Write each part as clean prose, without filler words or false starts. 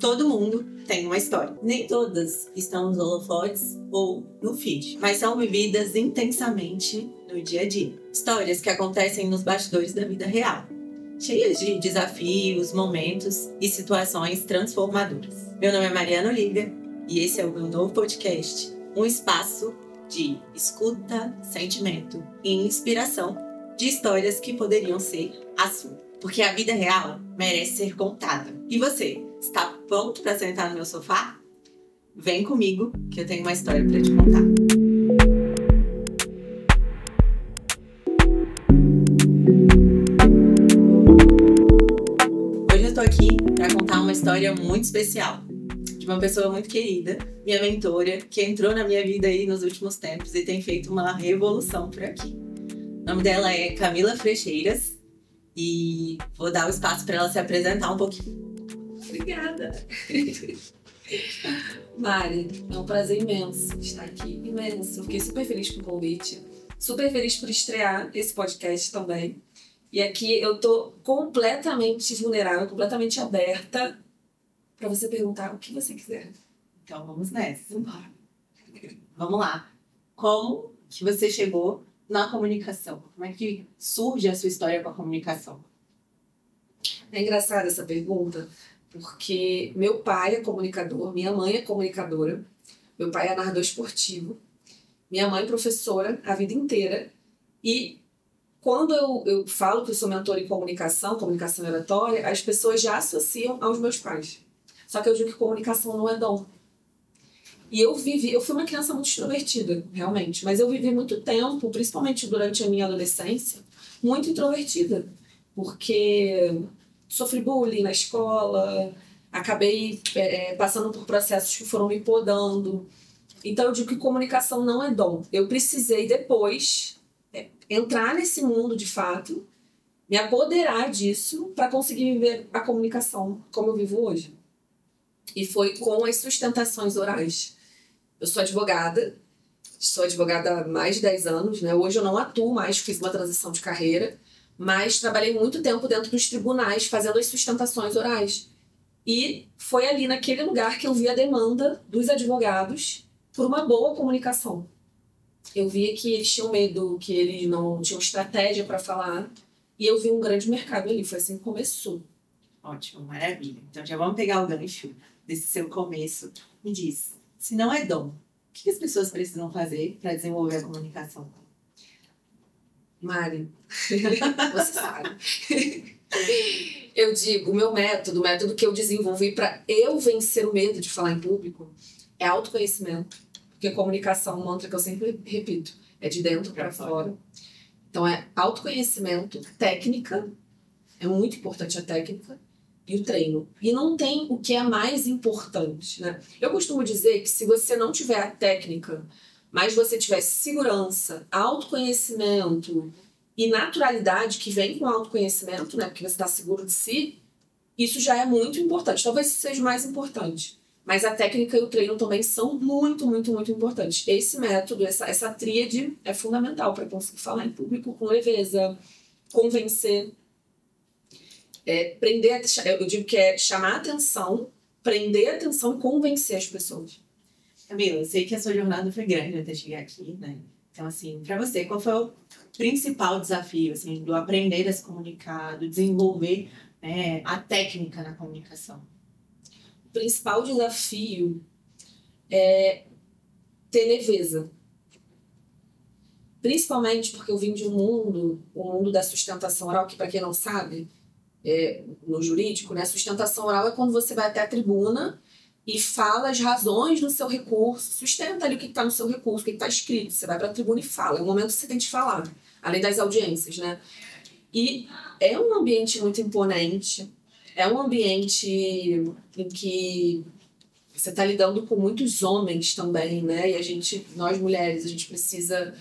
Todo mundo tem uma história. Nem todas estão nos holofotes ou no feed, mas são vividas intensamente no dia a dia. Histórias que acontecem nos bastidores da vida real, cheias de desafios, momentos e situações transformadoras. Meu nome é Mariana Olivia e esse é o meu novo podcast, um espaço de escuta, sentimento e inspiração de histórias que poderiam ser a sua. Porque a vida real merece ser contada. E você, está pronto para sentar no meu sofá? Vem comigo que eu tenho uma história para te contar. Hoje eu tô aqui para contar uma história muito especial de uma pessoa muito querida, minha mentora, que entrou na minha vida aí nos últimos tempos e tem feito uma revolução por aqui. O nome dela é Camila Frecheiras e vou dar o espaço para ela se apresentar um pouquinho. Obrigada. Mari, é um prazer imenso estar aqui, imenso. Eu fiquei super feliz com o convite, super feliz por estrear esse podcast também. E aqui eu tô completamente vulnerável, completamente aberta para você perguntar o que você quiser. Então vamos nessa. Vamos lá. Como que você chegou na comunicação? Como é que surge a sua história com a comunicação? É engraçada essa pergunta, porque meu pai é comunicador, minha mãe é comunicadora, meu pai é narrador esportivo, minha mãe é professora a vida inteira. E quando eu falo que eu sou mentora em comunicação e oratória, as pessoas já associam aos meus pais. Só que eu digo que comunicação não é dom. E eu fui uma criança muito extrovertida, realmente, mas eu vivi muito tempo, principalmente durante a minha adolescência, muito introvertida, porque sofri bullying na escola, acabei passando por processos que foram me podando. Então eu digo que comunicação não é dom. Eu precisei depois entrar nesse mundo de fato, me apoderar disso para conseguir viver a comunicação como eu vivo hoje. E foi com as sustentações orais. Eu sou advogada há mais de 10 anos, né? Hoje eu não atuo mais, fiz uma transição de carreira, mas trabalhei muito tempo dentro dos tribunais fazendo as sustentações orais. E foi ali naquele lugar que eu vi a demanda dos advogados por uma boa comunicação. Eu via que eles tinham medo, que eles não tinham estratégia para falar, e eu vi um grande mercado ali. Foi assim que começou. Ótimo, maravilha. Então já vamos pegar o gancho desse seu começo. Me diz, se não é dom, o que as pessoas precisam fazer para desenvolver a comunicação? Mari, você sabe. Eu digo, o meu método, o método que eu desenvolvi para eu vencer o medo de falar em público é autoconhecimento. Porque comunicação, um mantra que eu sempre repito, é de dentro para fora. Então é autoconhecimento, técnica, é muito importante a técnica, e o treino. E não tem o que é mais importante, né? Eu costumo dizer que se você não tiver a técnica, mas você tiver segurança, autoconhecimento e naturalidade que vem com o autoconhecimento, né? Porque você está seguro de si, isso já é muito importante. Talvez seja o mais importante. Mas a técnica e o treino também são muito, muito, muito importantes. Esse método, essa tríade é fundamental para conseguir falar em público com leveza, convencer. Eu digo que é chamar a atenção, prender a atenção e convencer as pessoas. Camila, eu sei que a sua jornada foi grande até chegar aqui, né? Então, assim, para você, qual foi o principal desafio, assim, do aprender a se comunicar, do desenvolver, né, a técnica na comunicação? O principal desafio é ter leveza. Principalmente porque eu vim de o mundo da sustentação oral, que para quem não sabe, no jurídico, né, sustentação oral é quando você vai até a tribuna e fala as razões do seu recurso, sustenta ali o que está no seu recurso, o que está escrito. Você vai para a tribuna e fala. É o momento que você tem de falar, além das audiências, né? E é um ambiente muito imponente, é um ambiente em que você está lidando com muitos homens também, né? E nós mulheres, a gente precisa,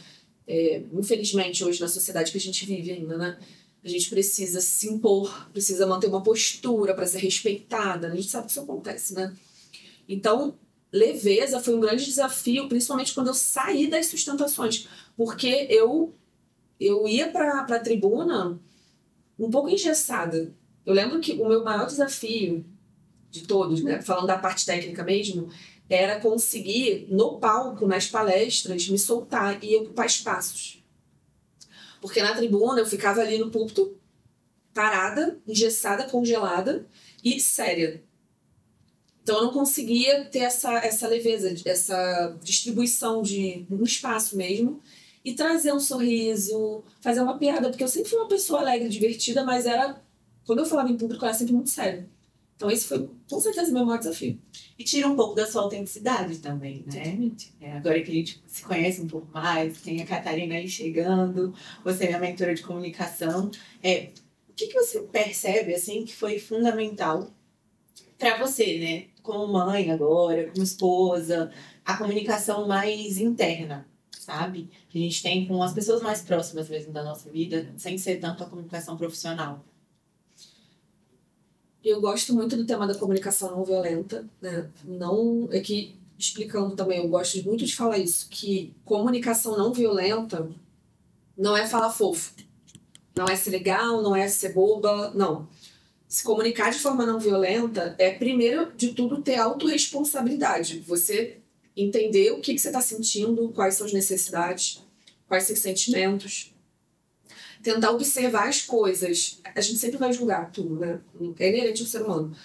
infelizmente hoje na sociedade que a gente vive ainda, né? A gente precisa se impor, precisa manter uma postura para ser respeitada. A gente sabe que isso acontece, né? Então, leveza foi um grande desafio, principalmente quando eu saí das sustentações. Porque eu ia para a tribuna um pouco engessada. Eu lembro que o meu maior desafio de todos, né? Falando da parte técnica mesmo, era conseguir, no palco, nas palestras, me soltar e ocupar espaços. Porque na tribuna eu ficava ali no púlpito, parada, engessada, congelada e séria. Então eu não conseguia ter essa leveza, essa distribuição de um espaço mesmo e trazer um sorriso, fazer uma piada, porque eu sempre fui uma pessoa alegre, divertida, mas quando eu falava em público era sempre muito sério. Então esse foi com certeza o meu maior desafio. E tira um pouco da sua autenticidade também, né? Totalmente. Agora que a gente se conhece um pouco mais, tem a Catarina aí chegando, você é minha mentora de comunicação. O que você percebe, assim, que foi fundamental para você, né? Como mãe agora, como esposa, a comunicação mais interna, sabe? Que a gente tem com as pessoas mais próximas mesmo da nossa vida, sem ser tanto a comunicação profissional. Eu gosto muito do tema da comunicação não violenta, né? Não, aqui explicando também, eu gosto muito de falar isso, que comunicação não violenta não é falar fofo, não é ser legal, não é ser boba, não. Se comunicar de forma não violenta é, primeiro de tudo, ter autorresponsabilidade. Você entender o que você está sentindo, quais são as necessidades, quais são os sentimentos. Tentar observar as coisas. A gente sempre vai julgar tudo, né? É inerente ao ser humano.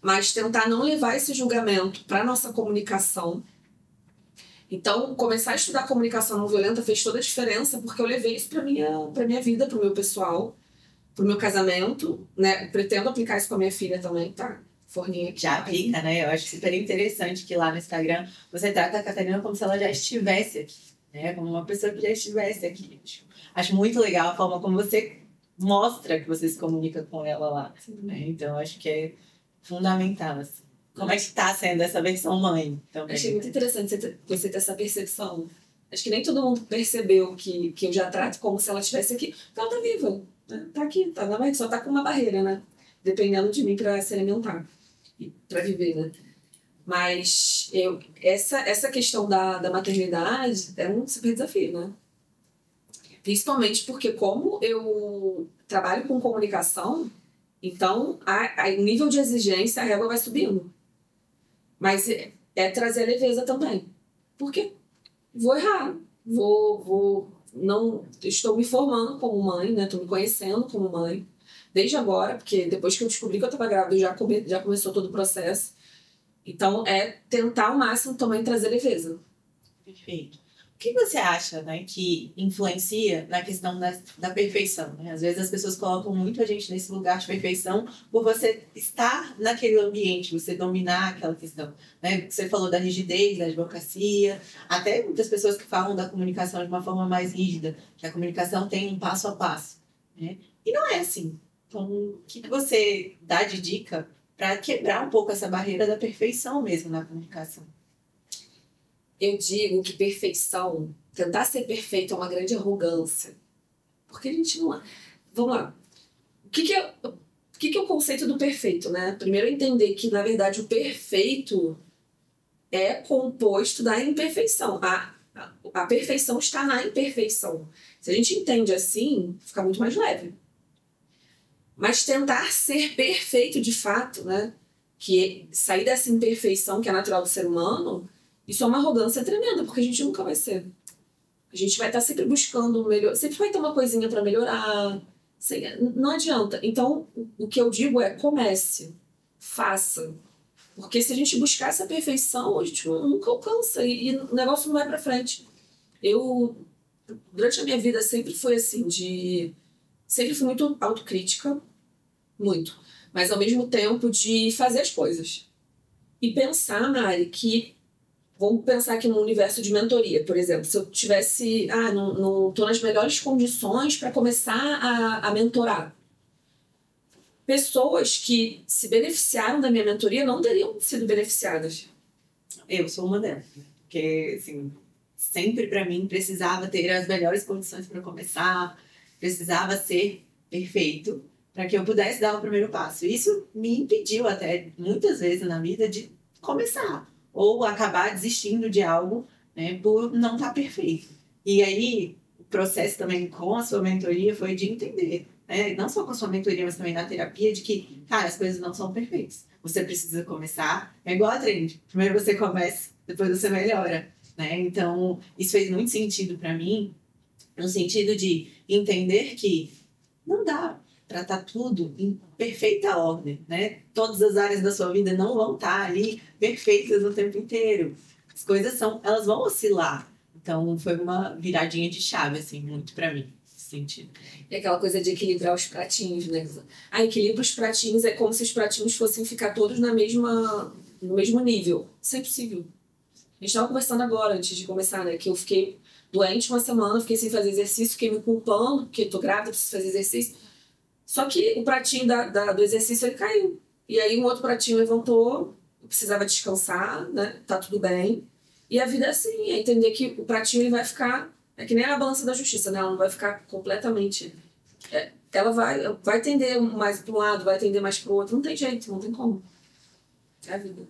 Mas tentar não levar esse julgamento para a nossa comunicação. Então, começar a estudar comunicação não violenta fez toda a diferença, porque eu levei isso para minha vida, para o meu pessoal, para o meu casamento, né? Pretendo aplicar isso com a minha filha também, tá? Forninha aqui. Já aplica, né? Eu acho super interessante que lá no Instagram você trata a Catarina como se ela já estivesse aqui, né? Como uma pessoa que já estivesse aqui. Acho muito legal a forma como você mostra que você se comunica com ela lá, né? Então, acho que é fundamental, assim. Como é que tá sendo essa versão mãe também? Achei muito interessante você ter essa percepção. Acho que nem todo mundo percebeu que eu já trato como se ela estivesse aqui. Porque ela tá viva, né? Tá aqui, tá na barriga, só tá com uma barreira, né? Dependendo de mim para se alimentar e para viver, né? Mas essa questão da maternidade é um super desafio, né? Principalmente porque como eu trabalho com comunicação, então a nível de exigência a régua vai subindo. Mas é trazer a leveza também. Porque vou errar, não estou me formando como mãe, né? Estou me conhecendo como mãe desde agora, porque depois que eu descobri que eu estava grávida já começou todo o processo. Então é tentar ao máximo também trazer leveza. Perfeito. O que você acha, né, que influencia na questão da perfeição? Né? Às vezes as pessoas colocam muito a gente nesse lugar de perfeição por você estar naquele ambiente, você dominar aquela questão. Né? Você falou da rigidez, da advocacia, até muitas pessoas que falam da comunicação de uma forma mais rígida, que a comunicação tem um passo a passo. Né? E não é assim. Então, o que você dá de dica para quebrar um pouco essa barreira da perfeição mesmo na comunicação? Eu digo que perfeição, tentar ser perfeito é uma grande arrogância. Porque a gente não é. Vamos lá. O que é o conceito do perfeito, né? Primeiro entender que, na verdade, o perfeito é composto da imperfeição. A perfeição está na imperfeição. Se a gente entende assim, fica muito mais leve. Mas tentar ser perfeito de fato, né? Que sair dessa imperfeição que é natural do ser humano, isso é uma arrogância tremenda, porque a gente nunca vai ser. A gente vai estar sempre buscando melhor, sempre vai ter uma coisinha para melhorar. Não adianta. Então, o que eu digo é comece, faça. Porque se a gente buscar essa perfeição, a gente nunca alcança e o negócio não vai para frente. Eu, durante a minha vida, sempre fui assim, sempre fui muito autocrítica, muito. Mas, ao mesmo tempo, de fazer as coisas. E pensar, Mari, que vamos pensar aqui no universo de mentoria, por exemplo. Se eu tivesse... não estou nas melhores condições para começar a mentorar. Pessoas que se beneficiaram da minha mentoria não teriam sido beneficiadas. Eu sou uma delas. Porque, assim, sempre para mim precisava ter as melhores condições para começar, precisava ser perfeito para que eu pudesse dar o primeiro passo. Isso me impediu até, muitas vezes na vida, de começar. Ou acabar desistindo de algo, né, por não estar perfeito. E aí, o processo também com a sua mentoria foi de entender, né, não só com a sua mentoria, mas também na terapia, de que, cara, as coisas não são perfeitas. você precisa começar. É igual a treino. Primeiro você começa, depois você melhora, né? Então, isso fez muito sentido para mim, no sentido de entender que não dá para estar tudo em perfeita ordem, né? Todas as áreas da sua vida não vão estar ali perfeitas o tempo inteiro. As coisas elas vão oscilar. Então, foi uma viradinha de chave, assim, muito para mim, nesse sentido. E aquela coisa de equilibrar os pratinhos, né? Equilibra os pratinhos é como se os pratinhos fossem ficar todos no mesmo nível. Isso é impossível. A gente estava conversando agora, antes de começar, né? Que eu fiquei doente uma semana, fiquei sem fazer exercício, fiquei me culpando, porque tô grávida, preciso fazer exercício. Só que o pratinho do exercício, ele caiu. E aí um outro pratinho levantou, eu precisava descansar, né? Tá tudo bem. E a vida é assim, é entender que o pratinho ele vai ficar... É que nem a balança da justiça, né? Ela não vai ficar completamente... ela vai tender mais para um lado, vai tender mais para o outro. Não tem jeito, não tem como. É a vida.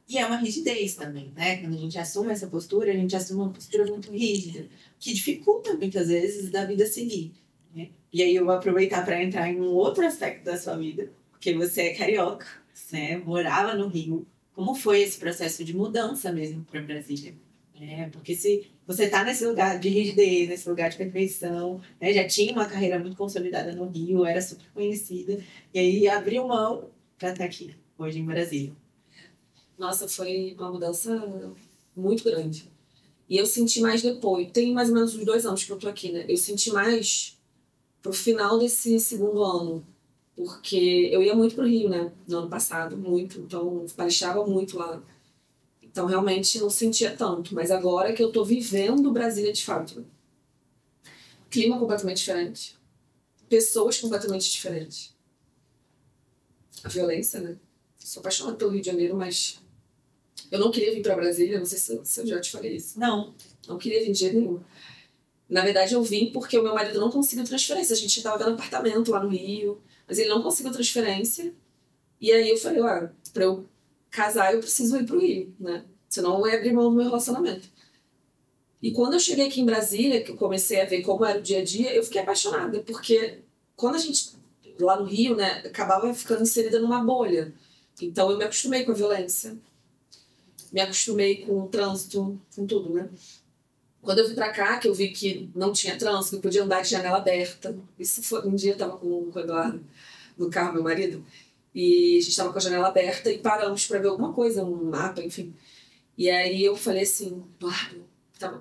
E é uma rigidez também, né? Quando a gente assume essa postura, a gente assume uma postura muito rígida, que dificulta muitas vezes da vida seguir, né? E aí eu vou aproveitar para entrar em um outro aspecto da sua vida, porque você é carioca, né? Morava no Rio. Como foi esse processo de mudança mesmo para Brasília? Porque se você está nesse lugar de rigidez, nesse lugar de perfeição, né? Já tinha uma carreira muito consolidada no Rio, era super conhecida, e aí abriu mão para estar aqui, hoje em Brasília. Nossa, foi uma mudança muito grande. E eu senti mais depois. Tem mais ou menos uns 2 anos que eu tô aqui, né? Eu senti mais pro final desse segundo ano. Porque eu ia muito pro Rio, né? No ano passado, muito. Então, palestava muito lá. Então, realmente, não sentia tanto. Mas agora que eu tô vivendo Brasília de fato. Clima completamente diferente. Pessoas completamente diferentes. A violência, né? Sou apaixonada pelo Rio de Janeiro, mas... Eu não queria vir para Brasília, não sei se eu já te falei isso. Não. Não queria vir de jeito nenhum. Na verdade, eu vim porque o meu marido não conseguiu transferência. A gente estava vendo apartamento lá no Rio, mas ele não conseguiu transferência. E aí eu falei, para eu casar, eu preciso ir pro Rio, né? Senão eu ia abrir mão do meu relacionamento. E quando eu cheguei aqui em Brasília, que eu comecei a ver como era o dia a dia, eu fiquei apaixonada. Porque quando a gente, lá no Rio, né, acabava ficando inserida numa bolha. Então eu me acostumei com a violência. Me acostumei com o trânsito, com tudo, né? Quando eu vim pra cá, que eu vi que não tinha trânsito, que podia andar de janela aberta. Isso foi, um dia eu tava com o Eduardo no carro, meu marido, e a gente tava com a janela aberta e paramos pra ver alguma coisa, um mapa, enfim. E aí eu falei assim, Eduardo,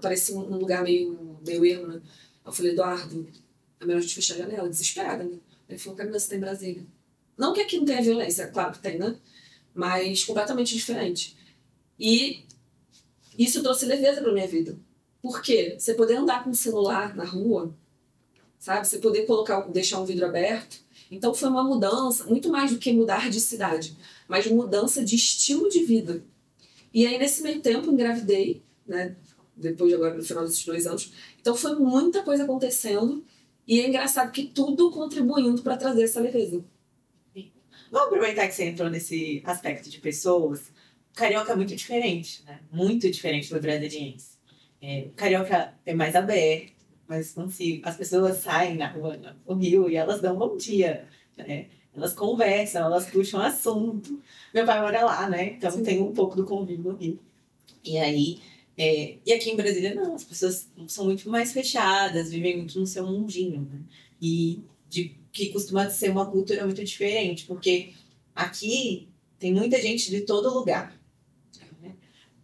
parecia um lugar meio ermo, né? Eu falei, Eduardo, é melhor a gente fechar a janela, desesperada, né? Ele falou, Camila, você tá em Brasília. Não que aqui não tenha violência, claro que tem, né? Mas completamente diferente. E isso trouxe leveza pra minha vida. Por quê? Você poder andar com o celular na rua, sabe? Você poder deixar um vidro aberto. Então foi uma mudança, muito mais do que mudar de cidade, mas mudança de estilo de vida. E aí, nesse meio tempo, engravidei, né? Depois de agora, no final desses 2 anos. Então foi muita coisa acontecendo e é engraçado que tudo contribuindo para trazer essa leveza. Vamos aproveitar que você entrou nesse aspecto de pessoas. O carioca é muito diferente, né? Muito diferente do brasiliense. O carioca é mais aberto, mais consigo. As pessoas saem na rua, no Rio, e elas dão bom dia, né? Elas conversam, elas puxam assunto. Meu pai mora lá, né? Então Sim. Tem um pouco do convívio no Rio. E aí... E aqui em Brasília, não. As pessoas são muito mais fechadas, vivem muito no seu mundinho, né? E que costuma ser uma cultura muito diferente, porque aqui tem muita gente de todo lugar.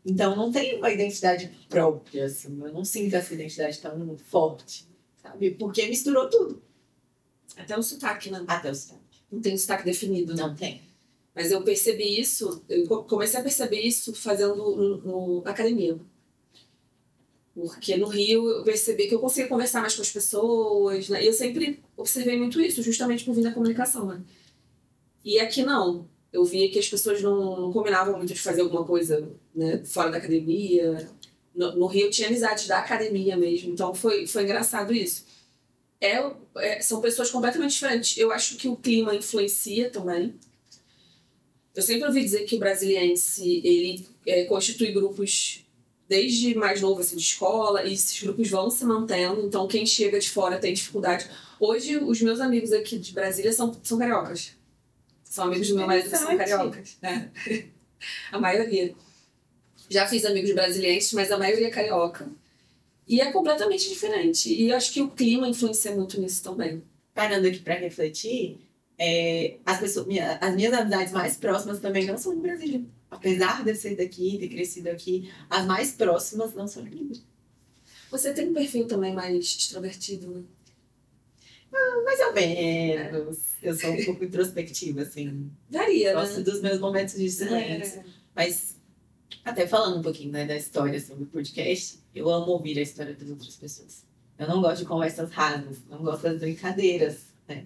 Então, não tem uma identidade própria, assim. Eu não sinto essa identidade tão forte, sabe? Porque misturou tudo. Até o sotaque, né? Até o sotaque. Não tem um sotaque definido, né? Não tem. Mas eu percebi isso, eu comecei a perceber isso fazendo na academia. Porque no Rio eu percebi que eu conseguia conversar mais com as pessoas, né? E eu sempre observei muito isso, justamente por vir da comunicação, né? E aqui não. Eu via que as pessoas não combinavam muito de fazer alguma coisa, né, fora da academia. No Rio eu tinha amizades da academia mesmo, então foi engraçado isso. São pessoas completamente diferentes. Eu acho que o clima influencia também. Eu sempre ouvi dizer que o brasiliense, ele constitui grupos desde mais novo, assim, de escola, e esses grupos vão se mantendo, então quem chega de fora tem dificuldade. Hoje, os meus amigos aqui de Brasília são cariocas. São amigos do meu marido que são cariocas, né? A maioria. Já fiz amigos brasileiros, mas a maioria é carioca. E é completamente diferente. E eu acho que o clima influencia muito nisso também. Parando aqui para refletir, as minhas amizades mais próximas também não são de Brasília. Apesar de eu ser daqui, ter crescido aqui, as mais próximas não são de Brasília. Você tem um perfil também mais extrovertido, né? Mais ou menos. Eu sou um pouco introspectiva, assim. Varia, Gosto né? dos meus momentos de silêncio. Mas, até falando um pouquinho, né, da história sobre o podcast, eu amo ouvir a história das outras pessoas. Eu não gosto de conversas rasas, não gosto das brincadeiras, né?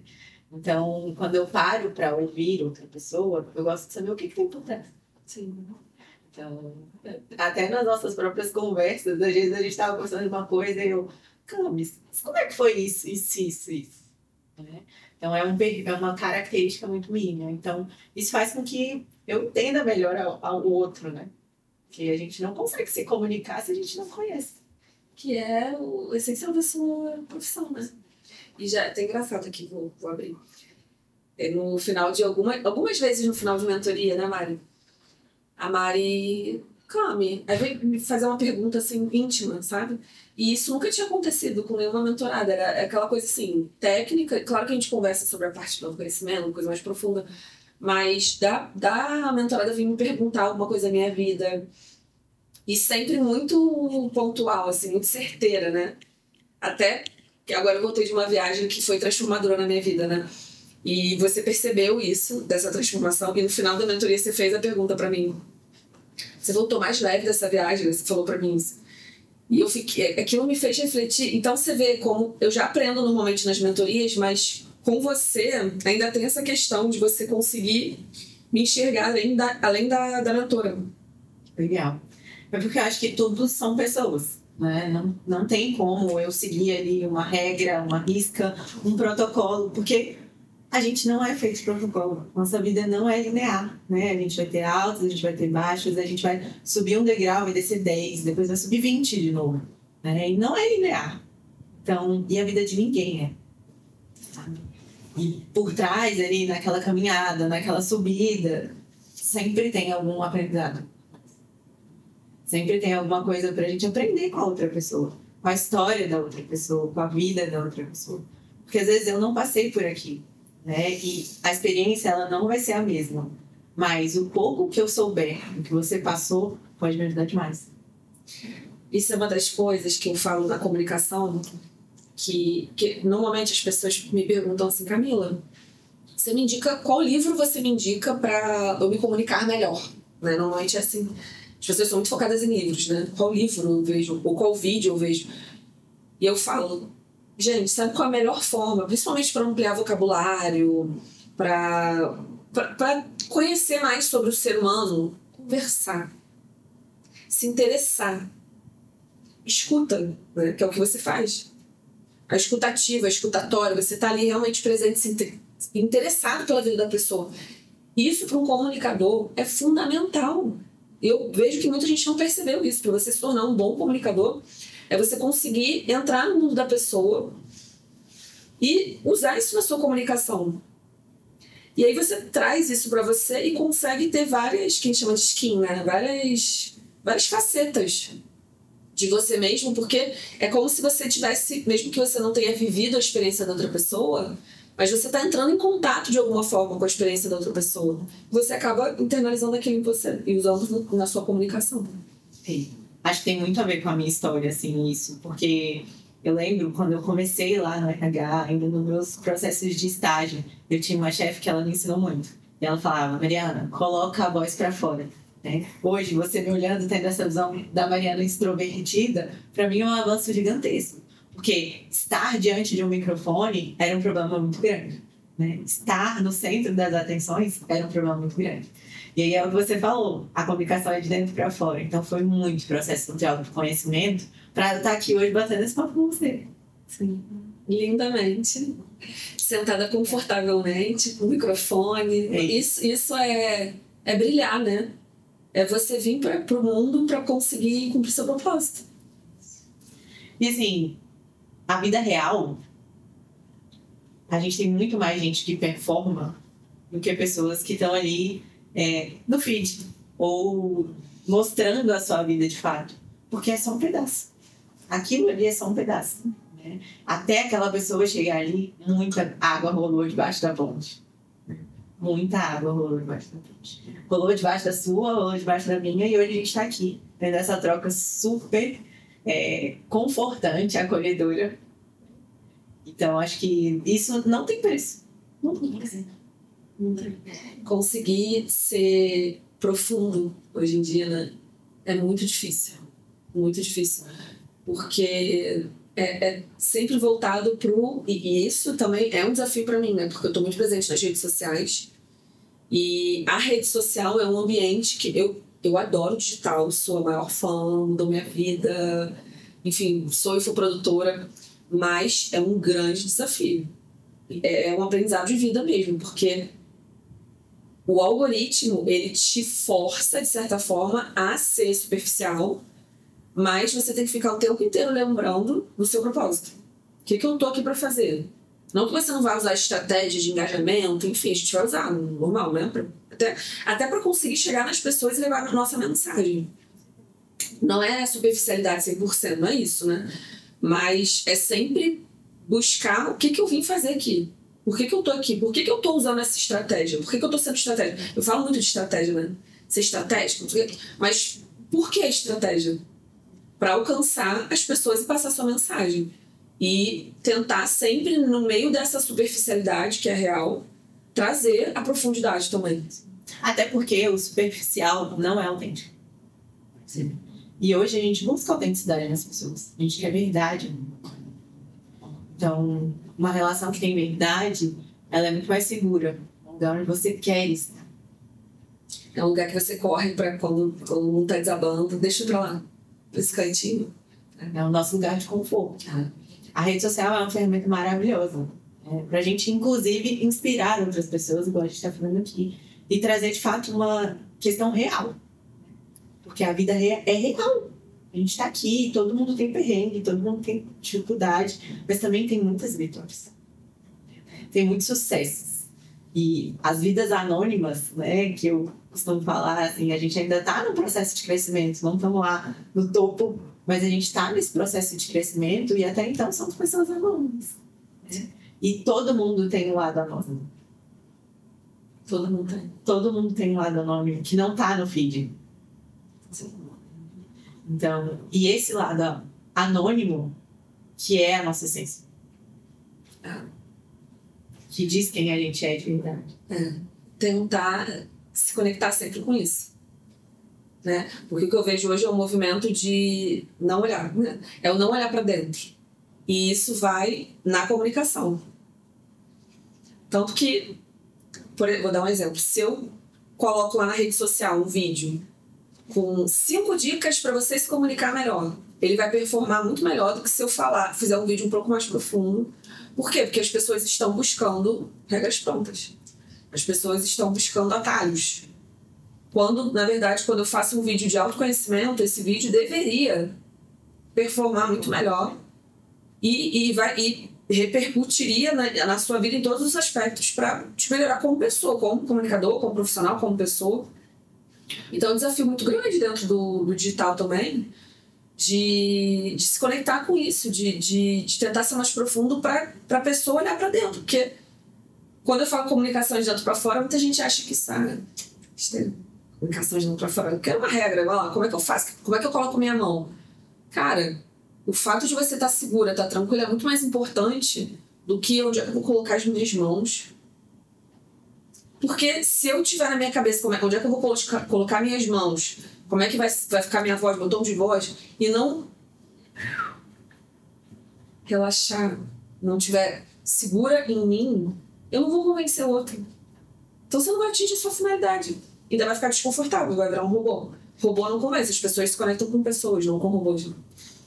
Então, quando eu paro para ouvir outra pessoa, eu gosto de saber o que tem por trás. Sim. Então, até nas nossas próprias conversas, às vezes a gente estava conversando de uma coisa e eu, Camis, como é que foi isso, isso? Né? Então, é uma característica muito minha. Então, isso faz com que eu entenda melhor ao outro, né? Que a gente não consegue se comunicar se a gente não conhece. Que é o essencial da sua profissão, né? E já tem engraçado aqui, vou abrir. No final de algumas vezes no final de mentoria, né, Mari? A Mari aí vem me fazer uma pergunta assim íntima, sabe? E isso nunca tinha acontecido com nenhuma mentorada. Era aquela coisa assim, técnica. Claro que a gente conversa sobre a parte do conhecimento, coisa mais profunda. Mas da mentorada vir me perguntar alguma coisa da minha vida. E sempre muito pontual, assim, muito certeira, né? Até que agora eu voltei de uma viagem que foi transformadora na minha vida, né? E você percebeu isso, dessa transformação, e no final da mentoria você fez a pergunta pra mim. Você voltou mais leve dessa viagem, você falou pra mim isso. E eu fiquei, aquilo me fez refletir. Então você vê como eu já aprendo normalmente nas mentorias, mas com você ainda tem essa questão de você conseguir me enxergar além da mentora. Legal. É porque eu acho que todos são pessoas, né? Não tem como eu seguir ali uma regra, uma risca, um protocolo, porque a gente não é feito de protocolo. Nossa vida não é linear, né? A gente vai ter altos, a gente vai ter baixos, a gente vai subir um degrau e descer 10, depois vai subir 20 de novo, né? E não é linear. Então, e a vida de ninguém é. Sabe? E por trás ali, naquela caminhada, naquela subida, sempre tem algum aprendizado. Sempre tem alguma coisa pra gente aprender com a outra pessoa, com a história da outra pessoa, com a vida da outra pessoa. Porque às vezes eu não passei por aqui, né? E a experiência ela não vai ser a mesma. Mas o pouco que eu souber, o que você passou, pode me ajudar demais. Isso é uma das coisas que eu falo na comunicação, que normalmente as pessoas me perguntam assim, Camila, você me indica, qual livro você me indica para eu me comunicar melhor? Né? Normalmente é assim, as pessoas são muito focadas em livros, né? Qual livro eu vejo, ou qual vídeo eu vejo. E eu falo, gente, sabe qual é a melhor forma, principalmente para ampliar vocabulário, para conhecer mais sobre o ser humano? Conversar, se interessar, escuta, né? Que é o que você faz. A escutativa, a escutatória, você está ali realmente presente, interessado pela vida da pessoa. Isso para um comunicador é fundamental. Eu vejo que muita gente não percebeu isso. Para você se tornar um bom comunicador, é você conseguir entrar no mundo da pessoa e usar isso na sua comunicação. E aí você traz isso para você e consegue ter várias, que a gente chama de skin, né? Várias facetas de você mesmo, porque é como se você tivesse, mesmo que você não tenha vivido a experiência da outra pessoa, mas você está entrando em contato de alguma forma com a experiência da outra pessoa. Você acaba internalizando aquilo em você e usando na sua comunicação. Sim. Acho que tem muito a ver com a minha história, assim, isso. Porque eu lembro quando eu comecei lá no RH, ainda nos meus processos de estágio, eu tinha uma chefe que ela me ensinou muito. E ela falava, Mariana, coloca a voz para fora. Né? Hoje, você me olhando, tendo essa visão da Mariana extrovertida, para mim é um avanço gigantesco. Porque estar diante de um microfone era um problema muito grande. Né? Estar no centro das atenções era um problema muito grande. E aí é o que você falou, a comunicação é de dentro para fora. Então foi muito processo de autoconhecimento para eu estar aqui hoje batendo esse papo com você. Sim, lindamente. Sentada confortavelmente, com o microfone. Isso é brilhar, né? É você vir para o mundo para conseguir cumprir seu propósito. E assim, a vida real, a gente tem muito mais gente que performa do que pessoas que estão ali no feed ou mostrando a sua vida de fato. Porque é só um pedaço. Aquilo ali é só um pedaço. Né? Até aquela pessoa chegar ali, muita água rolou debaixo da ponte. Muita água rolou debaixo da ponte. Rolou debaixo da sua, rolou debaixo da minha, e hoje a gente está aqui, tendo essa troca super confortante, acolhedora. Então, acho que isso não tem preço. Não tem preço. Conseguir ser profundo hoje em dia, né? É muito difícil. Muito difícil. Porque é sempre voltado pro... E isso também é um desafio para mim, né? Porque eu estou muito presente nas redes sociais. E a rede social é um ambiente que eu adoro digital. Sou a maior fã, mudou minha vida. Enfim, sou infoprodutora. Mas é um grande desafio. É um aprendizado de vida mesmo. Porque o algoritmo, ele te força, de certa forma, a ser superficial. Mas você tem que ficar o tempo inteiro lembrando do seu propósito. O que eu tô aqui para fazer? Não que você não vai usar estratégias de engajamento, enfim, a gente vai usar, normal, né? Até para conseguir chegar nas pessoas e levar a nossa mensagem. Não é superficialidade 100%, não é isso, né? Mas é sempre buscar o que eu vim fazer aqui. Por que eu tô aqui? Por que eu tô usando essa estratégia? Por que eu tô sendo estratégica? Eu falo muito de estratégia, né? Ser estratégico, mas por que estratégia? Para alcançar as pessoas e passar sua mensagem. E tentar sempre, no meio dessa superficialidade, que é real, trazer a profundidade também. Até porque o superficial não é autêntico. Sim. E hoje a gente busca autenticidade nas pessoas. A gente quer verdade. Então, uma relação que tem verdade, ela é muito mais segura. De onde você quer estar. É um lugar que você corre para quando o mundo tá desabando, deixa pra lá. Esse cantinho. É o nosso lugar de conforto. A rede social é uma ferramenta maravilhosa. Pra gente, inclusive, inspirar outras pessoas, igual a gente está falando aqui. E trazer, de fato, uma questão real. Porque a vida é real. A gente está aqui, todo mundo tem perrengue, todo mundo tem dificuldade, mas também tem muitas vitórias. Tem muitos sucessos. E as vidas anônimas, né, que eu costumo falar, assim, a gente ainda está no processo de crescimento, não estamos lá no topo, mas a gente está nesse processo de crescimento e até então somos pessoas anônimas. Né? E todo mundo tem um lado anônimo. Todo mundo tem um lado anônimo que não está no feed. Então, e esse lado anônimo, que é a nossa essência. Que diz quem a gente é de verdade. Tentar se conectar sempre com isso. Né? Porque o que eu vejo hoje é um movimento de não olhar. Né? É o não olhar para dentro. E isso vai na comunicação. Tanto que, vou dar um exemplo. Se eu coloco lá na rede social um vídeo com 5 dicas para você se comunicar melhor, ele vai performar muito melhor do que se eu fizer um vídeo um pouco mais profundo. Por quê? Porque as pessoas estão buscando regras prontas. As pessoas estão buscando atalhos. Quando, na verdade, quando eu faço um vídeo de autoconhecimento, esse vídeo deveria performar muito melhor e repercutiria na sua vida em todos os aspectos para te melhorar como pessoa, como comunicador, como profissional, como pessoa. Então é um desafio muito grande dentro do digital também, de se conectar com isso, de tentar ser mais profundo para a pessoa olhar para dentro. Porque quando eu falo comunicação de dentro para fora, muita gente acha que comunicação de dentro para fora. Eu quero uma regra, como é que eu faço? Como é que eu coloco minha mão? Cara, o fato de você estar segura, estar tranquila é muito mais importante do que onde é que eu vou colocar as minhas mãos. Porque se eu tiver na minha cabeça onde é que eu vou colocar minhas mãos, como é que vai ficar minha voz, meu tom de voz, e não relaxar, não tiver segura em mim, eu não vou convencer o outro. Então você não vai atingir a sua finalidade. Ainda vai ficar desconfortável, vai virar um robô. Robô não convence, as pessoas se conectam com pessoas, não com robôs.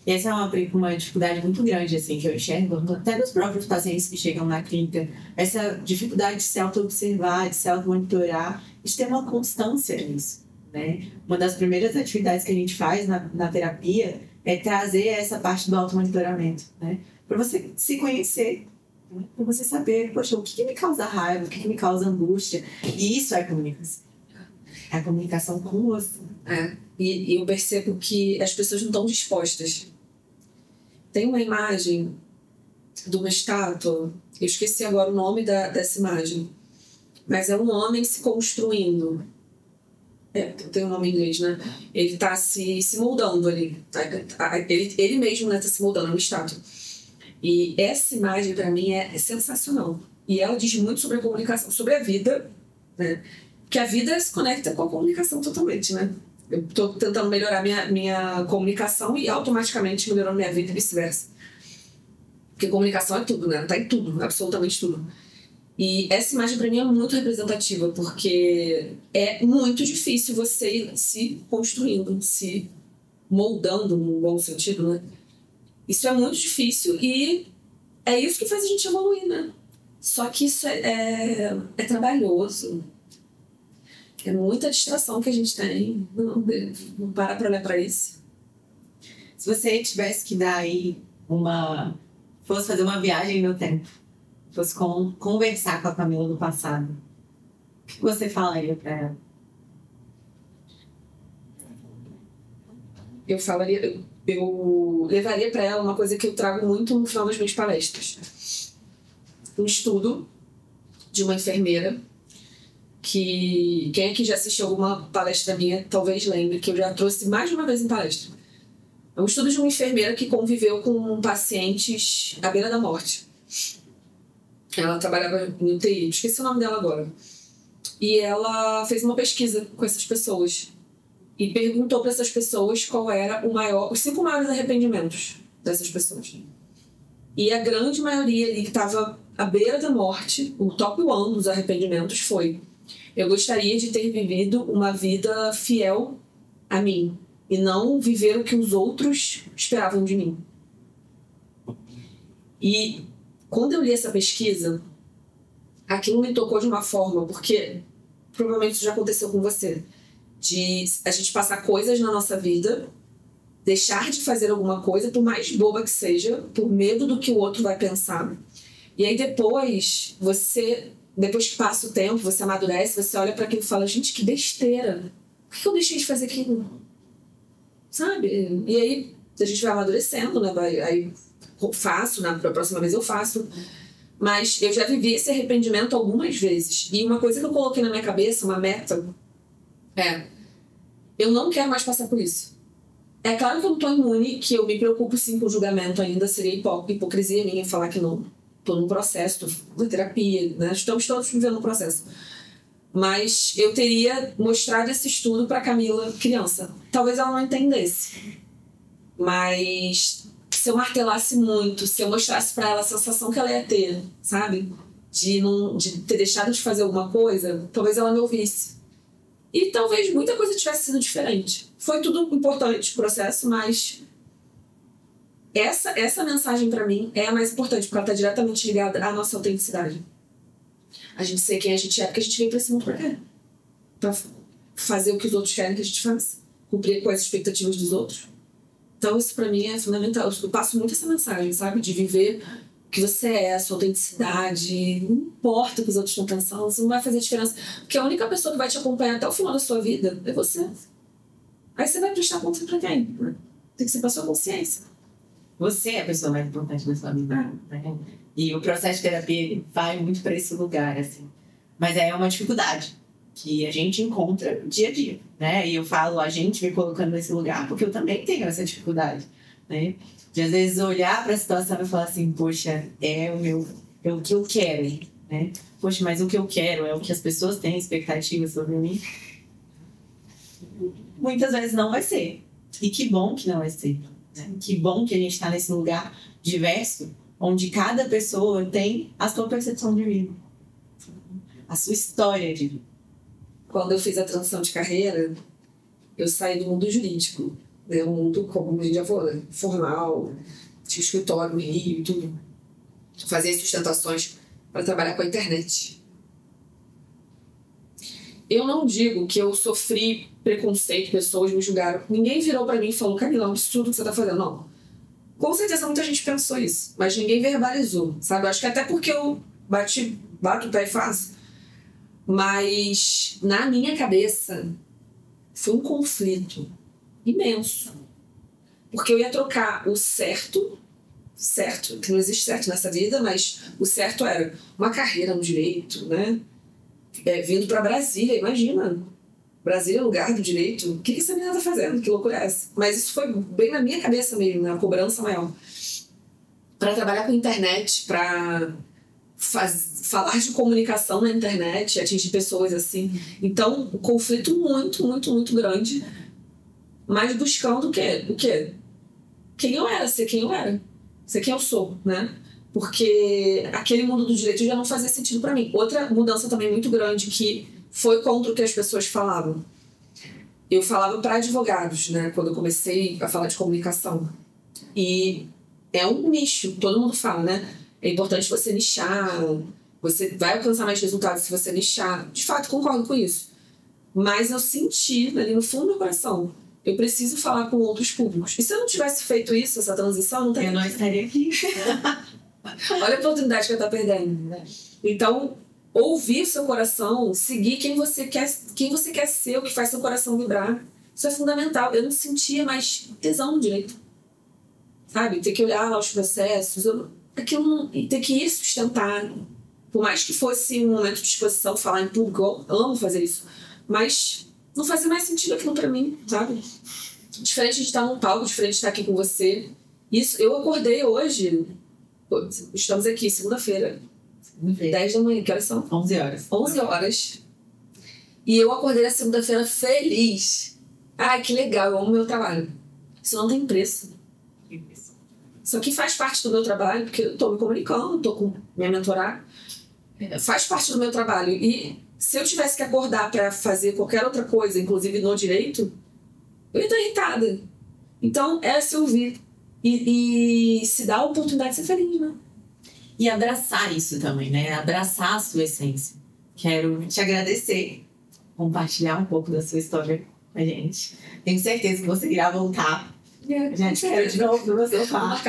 Essa é uma dificuldade muito grande, assim, que eu enxergo, até dos próprios pacientes que chegam na clínica. Essa dificuldade de se auto-observar, de se auto-monitorar, de ter uma constância nisso, né? Uma das primeiras atividades que a gente faz na terapia é trazer essa parte do auto-monitoramento, né? Para você se conhecer. Para você saber, poxa, o que me causa raiva, o que me causa angústia. E isso é comunicação. É a comunicação com você. E eu percebo que as pessoas não estão dispostas. Tem uma imagem de uma estátua, eu esqueci agora o nome dessa imagem, mas é um homem se construindo. Tem um nome em inglês, né? Ele tá se moldando ali. Ele mesmo, né, tá se moldando, é uma estátua. E essa imagem, para mim, é sensacional. E ela diz muito sobre a comunicação, sobre a vida, né? Que a vida se conecta com a comunicação totalmente, né? Eu tô tentando melhorar minha comunicação e automaticamente melhorando minha vida e vice-versa. Porque comunicação é tudo, né? Tá em tudo, absolutamente tudo. E essa imagem para mim é muito representativa, porque é muito difícil você ir se construindo, se moldando, num bom sentido, né? Isso é muito difícil e é isso que faz a gente evoluir, né? Só que isso é trabalhoso. É muita distração que a gente tem. Não para pra olhar pra isso. Se você tivesse que dar aí fosse fazer uma viagem no tempo, fosse conversar com a Camila do passado, o que você falaria pra ela? Eu levaria para ela uma coisa que eu trago muito no final das minhas palestras. Um estudo de uma enfermeira que quem aqui já assistiu alguma palestra minha talvez lembre que eu já trouxe mais de uma vez em palestra. É um estudo de uma enfermeira que conviveu com pacientes à beira da morte. Ela trabalhava em UTI, esqueci o nome dela agora. E ela fez uma pesquisa com essas pessoas e perguntou para essas pessoas qual era os 5 maiores arrependimentos dessas pessoas. E a grande maioria ali que estava à beira da morte, o top 1 dos arrependimentos foi: eu gostaria de ter vivido uma vida fiel a mim e não viver o que os outros esperavam de mim. E quando eu li essa pesquisa, aquilo me tocou de uma forma, porque provavelmente isso já aconteceu com você, de a gente passar coisas na nossa vida, deixar de fazer alguma coisa, por mais boba que seja, por medo do que o outro vai pensar. E aí depois que passa o tempo, você amadurece, você olha para aquilo e fala: gente, que besteira. Por que eu deixei de fazer aquilo? Sabe? E aí a gente vai amadurecendo, né? Aí faço, na próxima vez eu faço. Mas eu já vivi esse arrependimento algumas vezes. E uma coisa que eu coloquei na minha cabeça, uma meta, eu não quero mais passar por isso. É claro que eu não estou imune, que eu me preocupo sim com o julgamento ainda, seria hipocrisia minha falar que não. Estou num processo, estou na terapia, né? Estamos todos vivendo um processo. Mas eu teria mostrado esse estudo para Camila criança. Talvez ela não entendesse. Mas se eu martelasse muito, se eu mostrasse para ela a sensação que ela ia ter, sabe? De ter deixado de fazer alguma coisa, talvez ela me ouvisse. E talvez muita coisa tivesse sido diferente. Foi tudo importante o processo, mas essa mensagem para mim é a mais importante, porque ela está diretamente ligada à nossa autenticidade. A gente ser quem a gente é, porque a gente veio para esse mundo pra quê? Pra fazer o que os outros querem que a gente faça. Cumprir com as expectativas dos outros. Então isso para mim é fundamental. Eu passo muito essa mensagem, sabe? De viver o que você é, a sua autenticidade. Não importa o que os outros estão pensando, isso não vai fazer diferença. Porque a única pessoa que vai te acompanhar até o final da sua vida é você. Aí você vai prestar conta pra quem? Tem que ser pra sua consciência. Você é a pessoa mais importante da sua vida, né? E o processo de terapia vai muito para esse lugar, assim. Mas é uma dificuldade que a gente encontra dia a dia, né? E eu falo a gente me colocando nesse lugar porque eu também tenho essa dificuldade, né? De às vezes olhar para a situação e falar assim: poxa, é o que eu quero, né? Poxa, mas o que eu quero é o que as pessoas têm expectativas sobre mim. Muitas vezes não vai ser. E que bom que não vai ser. Que bom que a gente está nesse lugar diverso, onde cada pessoa tem a sua percepção de vida, a sua história de vida. Quando eu fiz a transição de carreira, eu saí do mundo jurídico, né? Um mundo, como a gente já falou, né? Formal, tinha escritório no Rio e tudo. Fazia sustentações para trabalhar com a internet. Eu não digo que eu sofri preconceito, pessoas me julgaram. Ninguém virou para mim e falou: Camila, é um absurdo que você está fazendo. Não. Com certeza muita gente pensou isso, mas ninguém verbalizou, sabe? Eu acho que até porque eu bato o pé e faço. Mas na minha cabeça foi um conflito imenso. Porque eu ia trocar o certo, que não existe certo nessa vida, mas o certo era uma carreira no direito, né? Vindo para Brasília, imagina. Brasília é lugar do direito. O que essa menina tá fazendo? Que loucura é essa? Mas isso foi bem na minha cabeça mesmo, na cobrança maior. Para trabalhar com internet, para falar de comunicação na internet, atingir pessoas assim. Então, um conflito muito, muito, muito grande. Mas buscando o quê? O quê? Quem eu era, ser quem eu era. Ser quem eu sou, né? Porque aquele mundo do direito já não fazia sentido para mim. Outra mudança também muito grande que foi contra o que as pessoas falavam. Eu falava para advogados, né? Quando eu comecei a falar de comunicação. E é um nicho, todo mundo fala, né? É importante você nichar, você vai alcançar mais resultados se você nichar. De fato, concordo com isso. Mas eu senti ali no fundo do meu coração, eu preciso falar com outros públicos. E se eu não tivesse feito isso, essa transição, não teria. Eu não estaria aqui. Olha a oportunidade que eu tô perdendo. Então, ouvir seu coração, seguir quem você quer ser, o que faz seu coração vibrar. Isso é fundamental. Eu não sentia mais tesão no direito. Sabe? Ter que olhar lá os processos. Ter que ir sustentar. Por mais que fosse um momento de exposição, falar em público, eu amo fazer isso. Mas não fazia mais sentido aquilo pra mim, sabe? Diferente de estar num palco, diferente de estar aqui com você. Isso, eu acordei hoje. Estamos aqui, segunda-feira. 10 da manhã, que horas são? 11 horas. 11 horas. E eu acordei na segunda-feira feliz. Ai, que legal, eu amo meu trabalho. Isso não tem preço. Isso aqui faz parte do meu trabalho, porque eu tô me comunicando, tô com minha mentorada. Faz parte do meu trabalho. E se eu tivesse que acordar para fazer qualquer outra coisa, inclusive no direito, eu ia estar irritada. Então, é se ouvir. E se dar a oportunidade de ser feliz, né? E abraçar isso também, né? Abraçar a sua essência. Quero te agradecer, compartilhar um pouco da sua história com a gente. Tenho certeza que você irá voltar. Gente, quero de novo no meu sofá.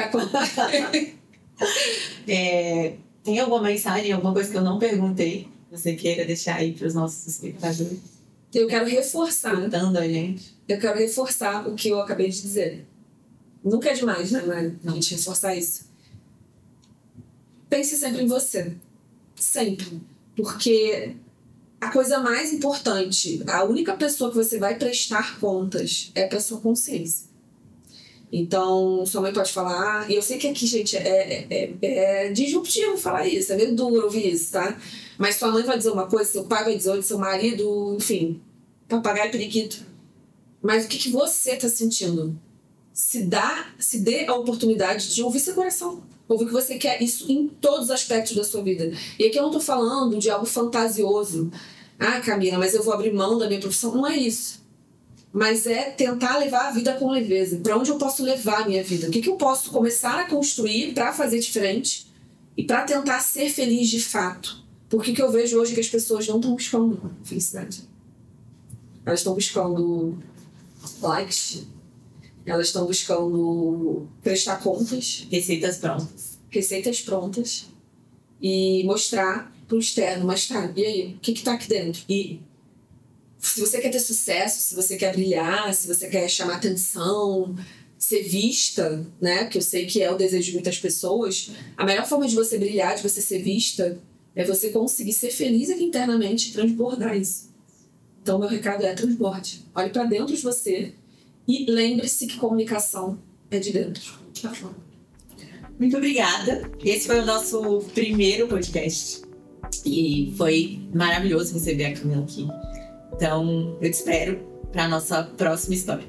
Tem alguma mensagem, alguma coisa que eu não perguntei, que você queira deixar aí para os nossos espectadores? Eu quero reforçar. Escutando a gente. Eu quero reforçar o que eu acabei de dizer. Nunca é demais, né, Mari? A gente reforçar isso. Pense sempre em você. Sempre. Porque a coisa mais importante, a única pessoa que você vai prestar contas é para sua consciência. Então, sua mãe pode falar... E eu sei que aqui, gente, é disruptivo falar isso. É meio duro ouvir isso, tá? Mas sua mãe vai dizer uma coisa, seu pai vai dizer outra, seu marido... Enfim, papagaio e periquito. Mas o que você tá sentindo? Se dê a oportunidade de ouvir seu coração. Ouvir o que você quer. Isso em todos os aspectos da sua vida. E aqui eu não tô falando de algo fantasioso. Ah, Camila, mas eu vou abrir mão da minha profissão. Não é isso. Mas é tentar levar a vida com leveza. Para onde eu posso levar a minha vida? O que eu posso começar a construir para fazer diferente e para tentar ser feliz de fato? Porque o que eu vejo hoje é que as pessoas não estão buscando felicidade. Elas estão buscando likes. Elas estão buscando prestar contas. Receitas prontas. E mostrar pro externo. Mas tá, e aí? O que tá aqui dentro? E se você quer ter sucesso, se você quer brilhar, se você quer chamar atenção, ser vista, né? Porque eu sei que é o desejo de muitas pessoas. A melhor forma de você brilhar, de você ser vista, é você conseguir ser feliz aqui internamente e transbordar isso. Então, meu recado é transborde. Olhe para dentro de você e lembre-se que comunicação é de dentro. Tá bom. Muito obrigada. Esse foi o nosso primeiro podcast. E foi maravilhoso receber a Camila aqui. Então, eu te espero para a nossa próxima história.